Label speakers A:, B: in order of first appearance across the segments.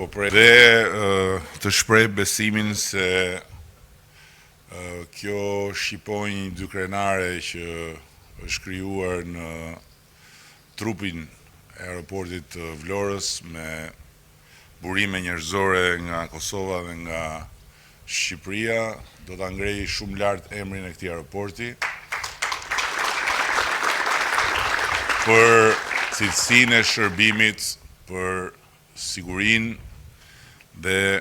A: Dhe të shpreh besimin se kjo shqiponjë dy krenare që është krijuar në trupin e aeroportit të Vlorës me burime njerëzore nga Kosova dhe nga Shqipëria do ta ngrejë shumë lart emrin e këtij aeroporti për cilësinë e shërbimit, për sigurinë dhe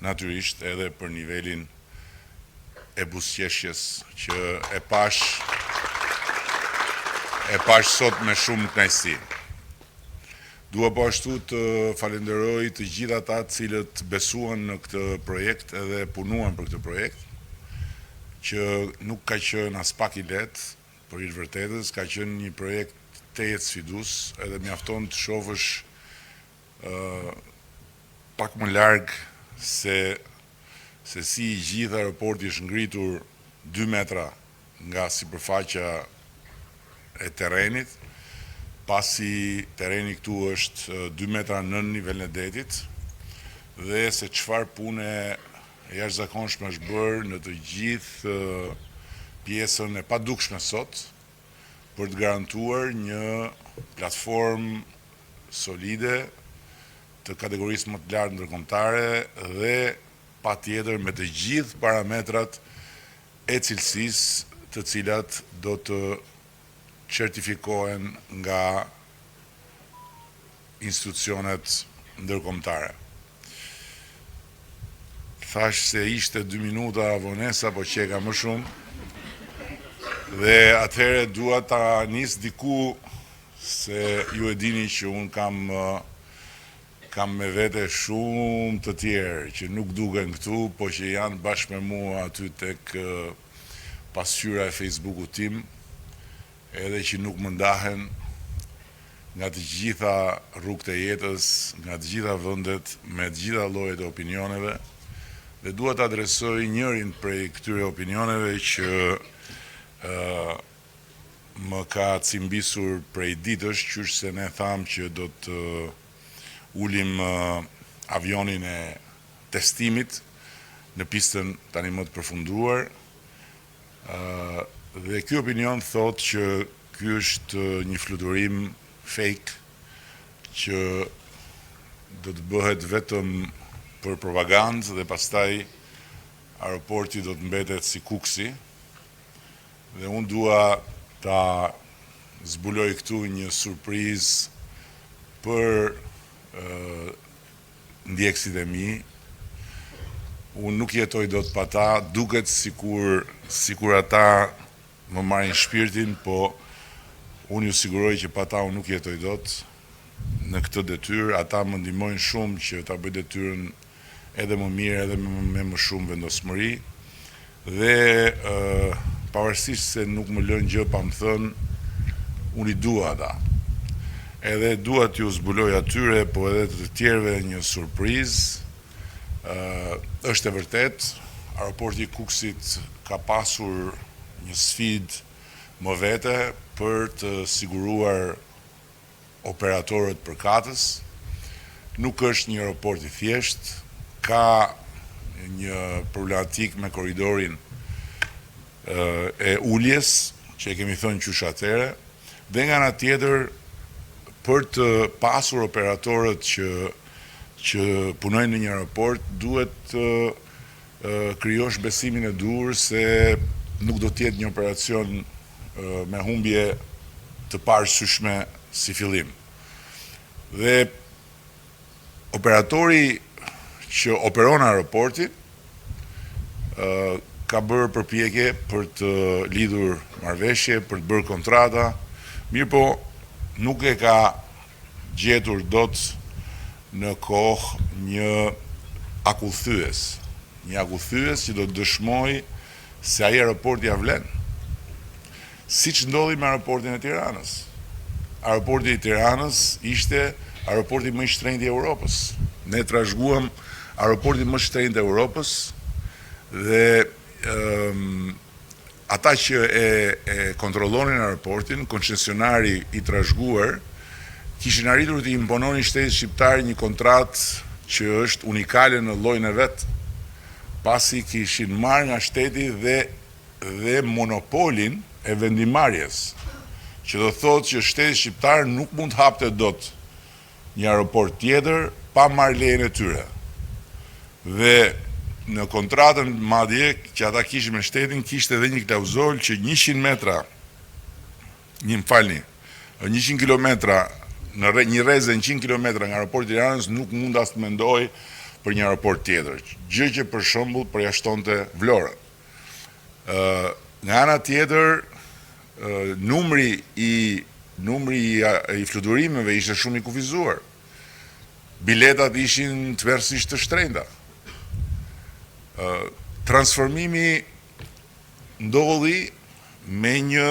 A: natyrisht edhe për nivelin e buzëqeshjes që e pash sot me shumë kënaqësi. Dua po ashtu të falenderoj të gjithë ata cilët besuan në këtë projekt edhe punuan për këtë projekt, që nuk ka qenë as pak i lehtë, për hir vërtetës, ka qenë një projekt tejet sfidues, edhe mjafton të shohësh pak më larg se si i gjithë aeroporti është ngritur 2 metra nga sipërfaqja e terrenit, pasi terreni këtu është 2 metra nën nivelin e detit, dhe se çfarë pune jashtëzakonshme është bërë në të gjithë pjesën e padukshme sot për të garantuar një platformë solide të kategorisë më të lartë ndërkombëtare dhe patjetër me të gjithë parametrat e cilësisë të cilat do të certifikohen nga institucionet ndërkombëtare. Thash se ishte 2 minuta vonesa, po qeka më shumë. Dhe atëherë dua ta nis diku, se ju e dini që unë kam me vete shumë të tjerë që nuk duken këtu, po që janë bashkë me mua aty tek pasqyra e Facebookut tim, edhe që nuk më ndahen nga të gjitha rrugët e jetës, nga të gjitha vendet, me të gjitha llojet e opinioneve, dhe dua të adresoj njërin prej këtyre opinioneve që më ka cimbisur prej ditësh, qysh se ne tham që do të ulim avionin e testimit në pistën tani më të përfunduar, dhe ky opinion thot që ky është një fluturim fake që do të bëhet vetëm për propagandë dhe pastaj aeroporti do të mbetet si kuksi, dhe unë dua ta zbuloj këtu një surprizë për ndjekësit e mi. Unë nuk jetoj dot pa ta, duket sikur ata më marrin shpirtin, po unë ju siguroj që pa ta unë nuk jetoj dot në këtë detyrë. Ata më ndihmojnë shumë që ta bëj detyrën edhe më mirë, edhe me më shumë vendosmëri, dhe pavarësisht se nuk më lën gjë pa më thënë, unë i dua ata. Edhe dua t'ju zbuloj atyre, po edhe të tjerëve një surprizë. Është e vërtet, aeroporti i Kukësit ka pasur një sfidë më vete për të siguruar operatorët përkatës. Nuk është një aeroport i thjeshtë, ka një problematik me korridorin e uljes, që e kemi thënë qysh atëre, dhe nga ana tjetër, për të pasur operatorët që punojnë në një aeroport, duhet të krijosh besimin e dur se nuk do të jetë një operacion me humbje të parësyeshme si fillim. Dhe operatori që operon aeroportin ka bërë përpjekje për të lidhur marrëveshje, për të bërë kontrata, mirë po nuk e ka gjetur dot në kohë një akullthyes që do të dëshmoj se ai aeroport ja vlen. Siç ndodhi me aeroportin e Tiranës. Aeroporti i Tiranës ishte aeroporti më i shtrenjtë i Europës. Ne trashëguam aeroportin më shtrenjtë të Europës, dhe ata që e kontrollonin aeroportin, koncesionari i trashëguar, kishin arritur të impononin shtetit shqiptar një kontratë që është unikale në llojin e vet, pasi kishin marrë nga shteti dhe monopolin e vendimarrjes, që do thotë që shteti shqiptar nuk mund të hapte dot një aeroport tjetër pa marrë lejen e tyre. Dhe në kontratën madje që ata kishin me shtetin, kishte edhe një klauzol që 100 metra, 100 kilometra, në një rrezë 100 kilometra nga aeroporti i Tiranës nuk mund as të mendoj për një aeroport tjetër, gjë që për shembull përjashtonte Vlorën. Nga ana tjetër, numri i fluturimeve ishte shumë i kufizuar. Biletat ishin tërësisht të shtrenjta. Transformimi ndodhi me një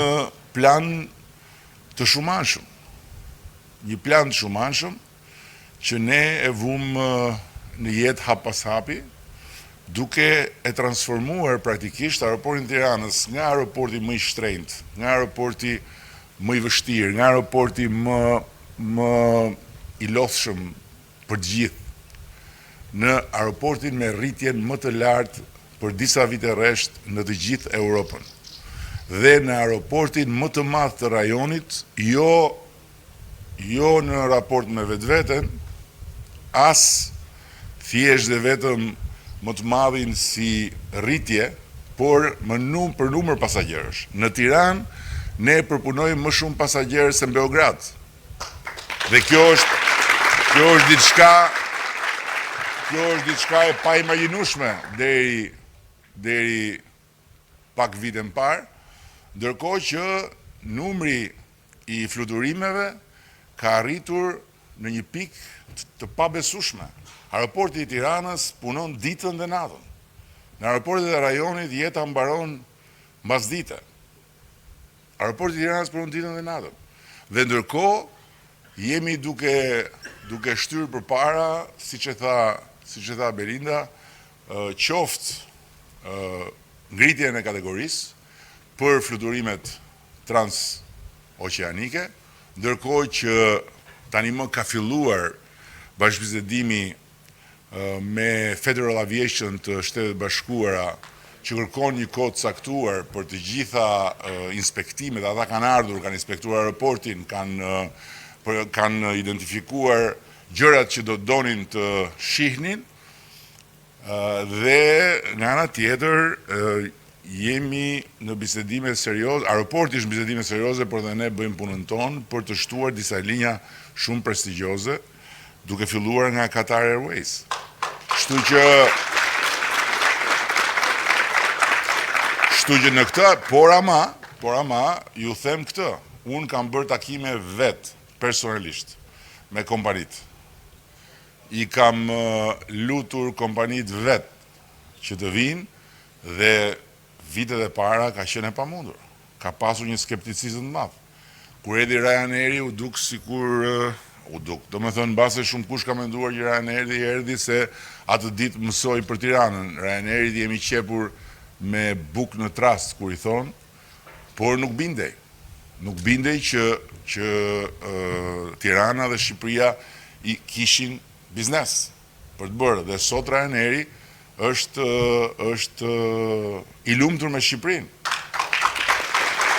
A: plan të shumanshëm. Një plan të shumanshëm që ne e vumë në jetë hap pas hapi, duke e transformuar praktikisht aeroportin Tiranës nga aeroporti më i shtrenjtë, nga aeroporti më i vështirë, nga aeroporti më i lodhshëm për të gjithë, në aeroportin me rritjen më të lartë për disa vite rresht në të gjithë Europën. Dhe në aeroportin më të madh të rajonit, jo në raport me vetveten, as thjesht dhe vetëm më të madhin si rritje, por për numër pasagjerësh. Në Tiranë ne përpunojmë më shumë pasagjerë se në Beograd. Dhe kjo është diçka e pa imagjinueshme deri pak vite më parë, ndërkohë që numri i fluturimeve ka arritur në një pikë të pabesueshme. Aeroporti i Tiranës punon ditën dhe natën. Në aeroportet e rajonit jeta mbaron mbas dite. Aeroporti i Tiranës punon ditën dhe natën. Dhe ndërkohë jemi duke shtyrë përpara, siç e tha Belinda, qoftë ngritjen e kategorisë për fluturimet transoqeanike, ndërkohë që tani më ka filluar bashkëbisedimi me Federal Aviation të Shtetet Bashkuara, që kërkon një kohë caktuar për të gjitha inspektimet. Ata kanë ardhur, kanë inspektuar aeroportin, kanë identifikuar gjërat që do donin të shihnin, dhe nga ana tjetër jemi në bisedime serioze, aeroporti është në bisedime serioze, por dhe ne bëjmë punën tonë për të shtuar disa linja shumë prestigjioze, duke filluar nga Qatar Airways. Kështu që në këtë, por ama, ju them këtë, unë kam bërë takime vetë, personalisht, me kompanit. I kam lutur kompanit vetë që të vinë dhe vitet e para ka qenë e pamundur. Ka pasur një skepticizëm të madh. Kur erdhi Ryanairi u duk sikur do me thënë base shumë kush ka menduar që Ryanairi erdhi se atë ditë mësoi për Tiranën. Ryanairi jemi qepur me buk në trast kur i thon, por nuk bindej. Nuk bindej që Tirana dhe Shqipëria i kishin biznes për të bërë, dhe sot Ryanairi është i lumtur me Shqipërinë.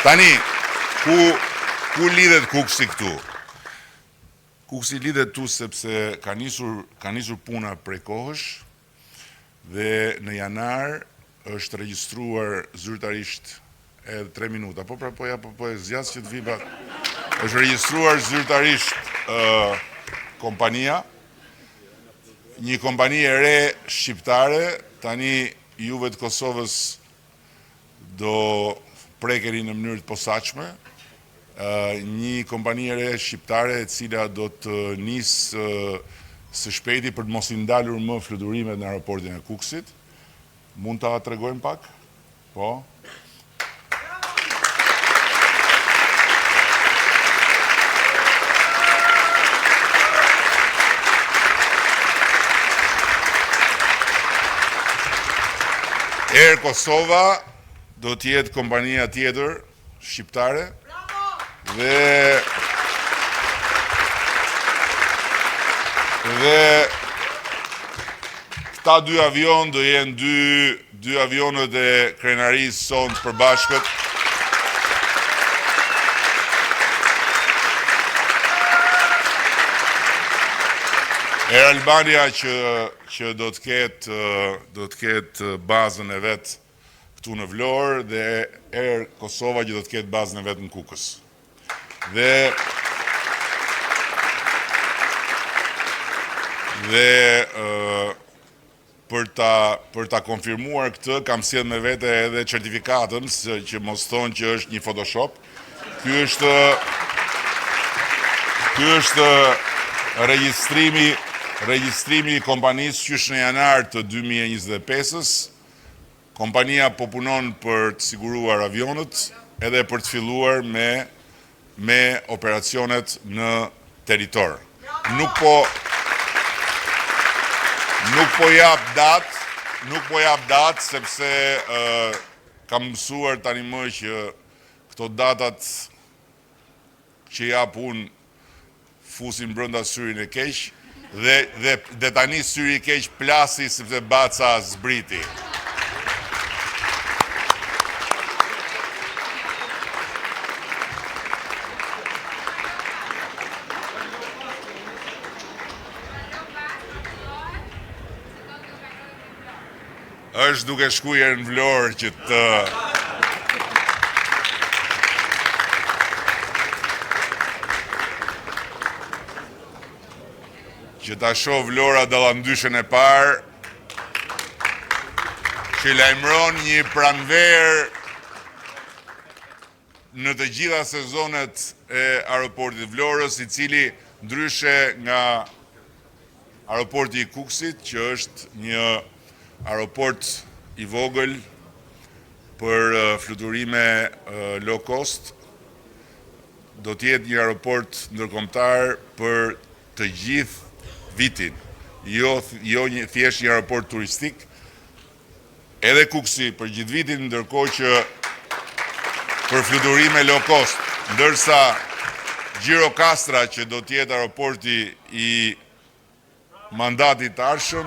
A: Tani, ku lidhet Kuksi këtu? Kuksi lidhet tu sepse ka nisur puna prej kohësh dhe në janar është regjistruar zyrtarisht edhe 3 minuta. Po e zjas që të viba. Është regjistruar zyrtarisht kompania, një kompani e re shqiptare. Tani juve të Kosovës do prekeni në mënyrë të posaçme, një kompani e re shqiptare e cila do të nisë së shpejti për të mos i ndalur më fluturimet në aeroportin e Kuksit. Mund ta tregojmë pak? Po. Air Kosova do t'jetë kompania tjetër shqiptare dhe Dhe këta dy avion do jenë dy avionët e krenarisë sonë të përbashkët. Air Albania që do të ketë bazën e vet këtu në Vlorë dhe Air Kosova që do të ketë bazën e vet në Kukës. Dhe për ta konfirmuar këtë, kam sjell me vete edhe certifikatën që mos thonë që është një Photoshop. Ky është regjistrimi i kompanisë qysh në janar të 2025-ës. Kompania po punon për të siguruar avionët edhe për të filluar me operacionet në territor. Nuk po jap datë sepse kam mësuar tani më që këto datat që jap unë fusin brenda syrin e keq dhe tani syri i keq plasi sepse baca zbriti. Është duke shkuar në Vlorë që ta shoh Vlora dallandyshën e parë, që lajmëron një pranverë në të gjitha sezonet e aeroportit Vlorës, i cili ndryshe nga aeroporti i Kukësit, që është një aeroport i vogël për fluturime low cost, do të jetë një aeroport ndërkombëtar për të gjithë vitin, jo thjesht një aeroport turistik, edhe Kukësi për gjithë vitin, ndërkohë që për fluturime low cost, ndërsa Gjirokastra, që do të jetë aeroporti i mandatit të ardhshëm,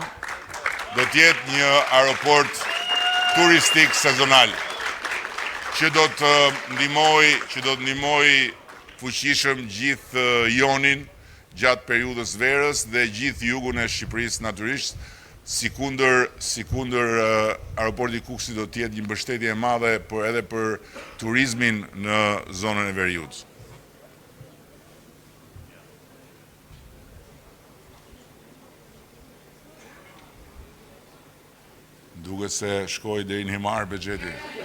A: do të jetë një aeroport turistik sezonal, që do të ndihmoj fuqishëm gjithë Jonin gjatë periudhës verës dhe gjithë jugun e Shqipërisë natyrisht, sikundër aeroporti i Kukësit do të jetë një mbështetje e madhe edhe për turizmin në zonën e veriut. Duket se shkoi deri në himar buxheti.